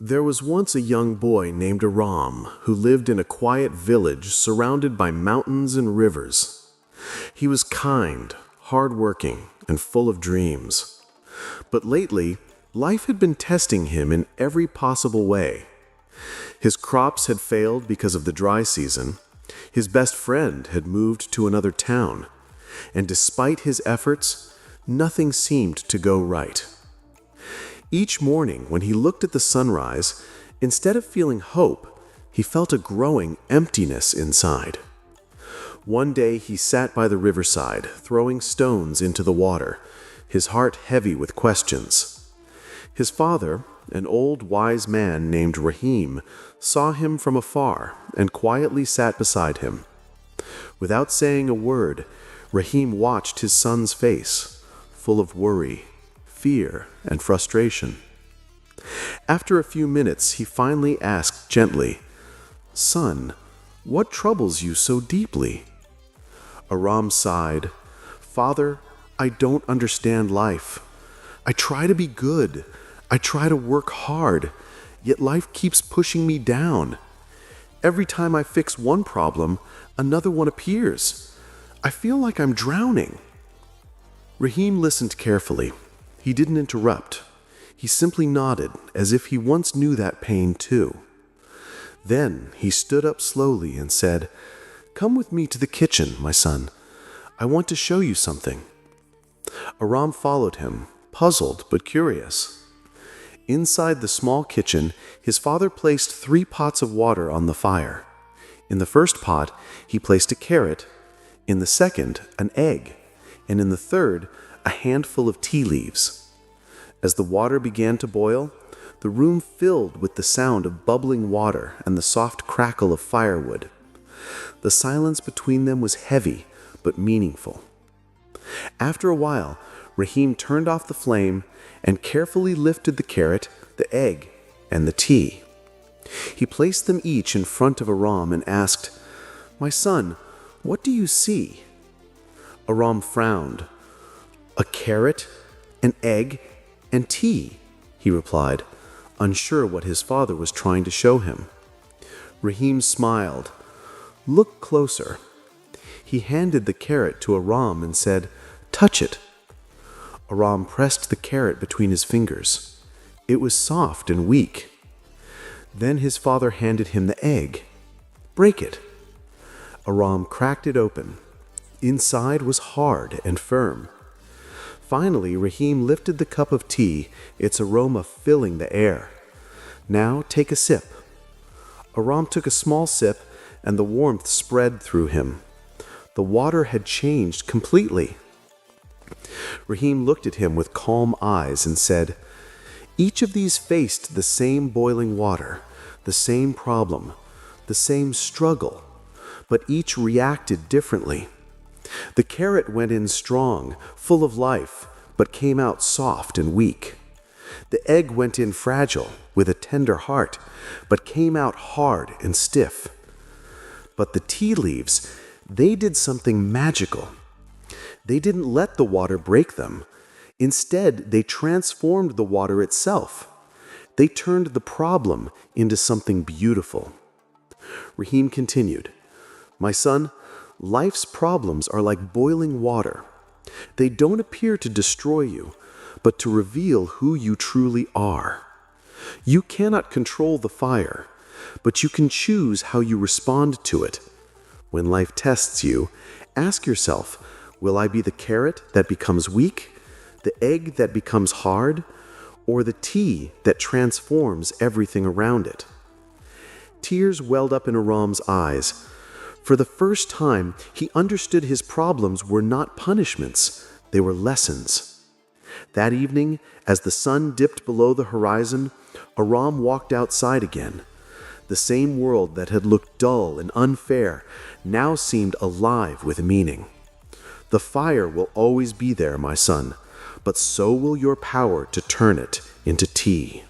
There was once a young boy named Aram who lived in a quiet village surrounded by mountains and rivers. He was kind, hardworking, and full of dreams. But lately, life had been testing him in every possible way. His crops had failed because of the dry season, his best friend had moved to another town, and despite his efforts, nothing seemed to go right. Each morning, when he looked at the sunrise, instead of feeling hope, he felt a growing emptiness inside. One day he sat by the riverside, throwing stones into the water, his heart heavy with questions. His father, an old wise man named Rahim, saw him from afar and quietly sat beside him. Without saying a word, Rahim watched his son's face, full of worry, fear, and frustration. After a few minutes, he finally asked gently, "Son, what troubles you so deeply?" Aram sighed, "Father, I don't understand life. I try to be good. I try to work hard, yet life keeps pushing me down. Every time I fix one problem, another one appears. I feel like I'm drowning." Rahim listened carefully. He didn't interrupt. He simply nodded, as if he once knew that pain too. Then he stood up slowly and said, "Come with me to the kitchen, my son. I want to show you something." Aram followed him, puzzled but curious. Inside the small kitchen, his father placed 3 pots of water on the fire. In the first pot, he placed a carrot, in the second, an egg, and in the third, a handful of tea leaves. As the water began to boil, the room filled with the sound of bubbling water and the soft crackle of firewood. The silence between them was heavy but meaningful. After a while, Rahim turned off the flame and carefully lifted the carrot, the egg, and the tea. He placed them each in front of Aram and asked, "My son, what do you see?" Aram frowned. "A carrot, an egg, and tea," he replied, unsure what his father was trying to show him. Rahim smiled. "Look closer." He handed the carrot to Aram and said, "Touch it." Aram pressed the carrot between his fingers. It was soft and weak. Then his father handed him the egg. "Break it." Aram cracked it open. Inside was hard and firm. Finally, Rahim lifted the cup of tea, its aroma filling the air. "Now take a sip." Aram took a small sip, and the warmth spread through him. The water had changed completely. Rahim looked at him with calm eyes and said, "Each of these faced the same boiling water, the same problem, the same struggle, but each reacted differently. The carrot went in strong, full of life, but came out soft and weak. The egg went in fragile, with a tender heart, but came out hard and stiff. But the tea leaves, they did something magical. They didn't let the water break them. Instead, they transformed the water itself. They turned the problem into something beautiful." Rahim continued, "My son, life's problems are like boiling water. They don't appear to destroy you, but to reveal who you truly are. You cannot control the fire, but you can choose how you respond to it. When life tests you, ask yourself, will I be the carrot that becomes weak, the egg that becomes hard, or the tea that transforms everything around it?" Tears welled up in Aram's eyes. For the first time, he understood his problems were not punishments, they were lessons. That evening, as the sun dipped below the horizon, Aram walked outside again. The same world that had looked dull and unfair now seemed alive with meaning. "The fire will always be there, my son, but so will your power to turn it into tea."